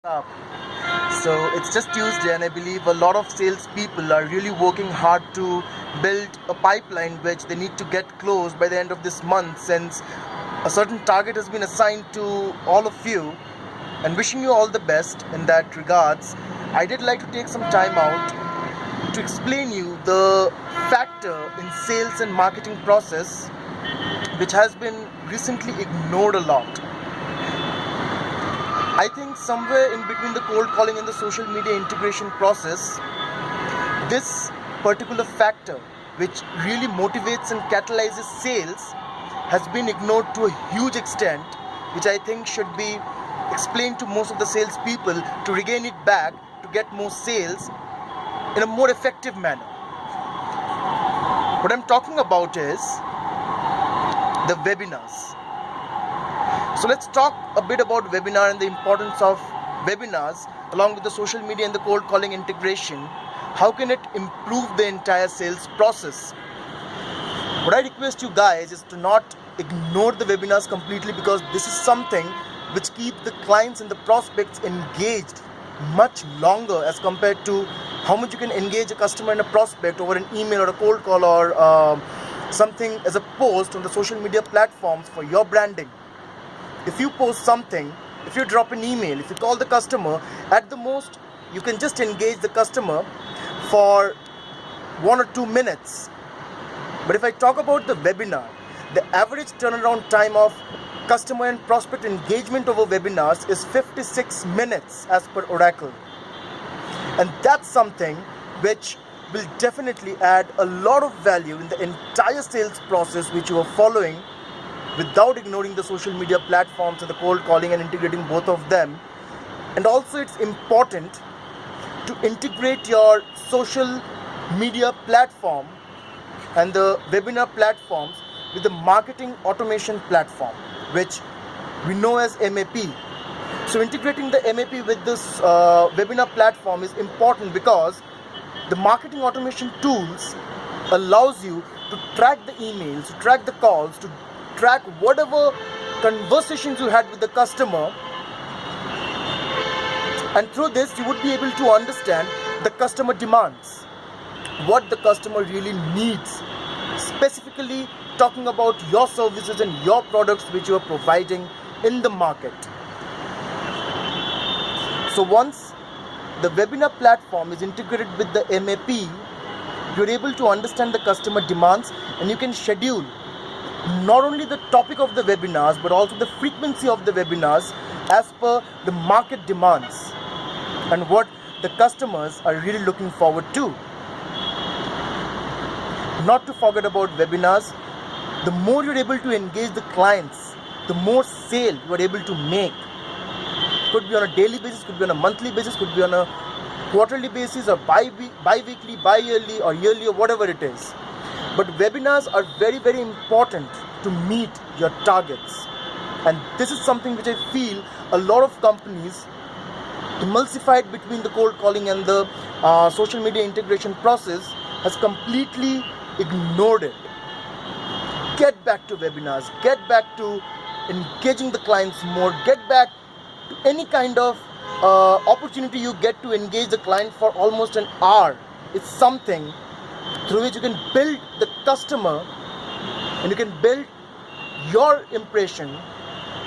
up. So it's just Tuesday, and I believe a lot of salespeople are really working hard to build a pipeline which they need to get closed by the end of this month, since a certain target has been assigned to all of you. And wishing you all the best in that regards, I did like to take some time out to explain you the factor in sales and marketing process which has been recently ignored a lot. I think somewhere in between the cold calling and the social media integration process, this particular factor which really motivates and catalyzes sales has been ignored to a huge extent, which I think should be explained to most of the salespeople to regain it back to get more sales in a more effective manner. What I'm talking about is the webinars. So let's talk a bit about webinar and the importance of webinars along with the social media and the cold calling integration. How can it improve the entire sales process? What I request you guys is to not ignore the webinars completely, because this is something which keeps the clients and the prospects engaged much longer as compared to how much you can engage a customer and a prospect over an email or a cold call or something as a post on the social media platforms for your branding. If you post something, if you drop an email, if you call the customer, at the most you can just engage the customer for 1 or 2 minutes. But if I talk about the webinar, the average turnaround time of customer and prospect engagement over webinars is 56 minutes as per Oracle. And that's something which will definitely add a lot of value in the entire sales process which you are following, without ignoring the social media platforms and the cold calling and integrating both of them. And also it's important to integrate your social media platform and the webinar platforms with the marketing automation platform, which we know as MAP. So integrating the MAP with this webinar platform is important, because the marketing automation tools allows you to track the emails, to track the calls, to track whatever conversations you had with the customer, and through this you would be able to understand the customer demands, what the customer really needs, specifically talking about your services and your products which you are providing in the market. So once the webinar platform is integrated with the MAP, you're able to understand the customer demands, and you can schedule not only the topic of the webinars but also the frequency of the webinars as per the market demands and what the customers are really looking forward to. Not to forget about webinars, the more you're able to engage the clients, the more sale you are able to make. Could be on a daily basis, could be on a monthly basis, could be on a quarterly basis, or bi-weekly, bi-yearly, or yearly, or whatever it is. But webinars are very, very important to meet your targets. And this is something which I feel a lot of companies emulsified between the cold calling and the social media integration process has completely ignored it. Get back to webinars, get back to engaging the clients more, get back to any kind of opportunity you get to engage the client for almost an hour. It's something through which you can build the customer and you can build your impression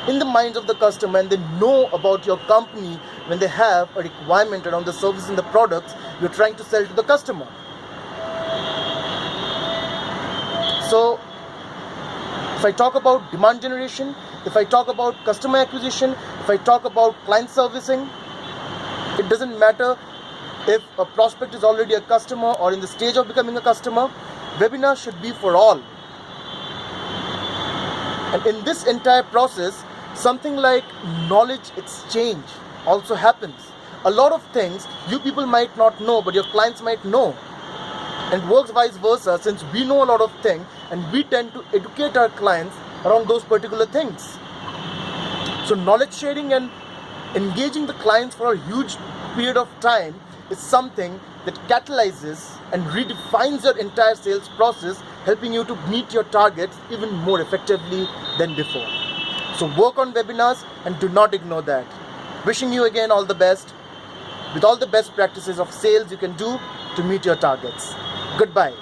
in the minds of the customer, and they know about your company when they have a requirement around the service and the products you're trying to sell to the customer. So if I talk about demand generation, if I talk about customer acquisition, if I talk about client servicing, it doesn't matter if a prospect is already a customer or in the stage of becoming a customer, webinar should be for all. And in this entire process, something like knowledge exchange also happens. A lot of things you people might not know, but your clients might know. And works vice versa, since we know a lot of things and we tend to educate our clients around those particular things. So knowledge sharing and engaging the clients for a huge period of time is something that catalyzes and redefines your entire sales process, helping you to meet your targets even more effectively than before. So work on webinars and do not ignore that. Wishing you again all the best with all the best practices of sales you can do to meet your targets. Goodbye.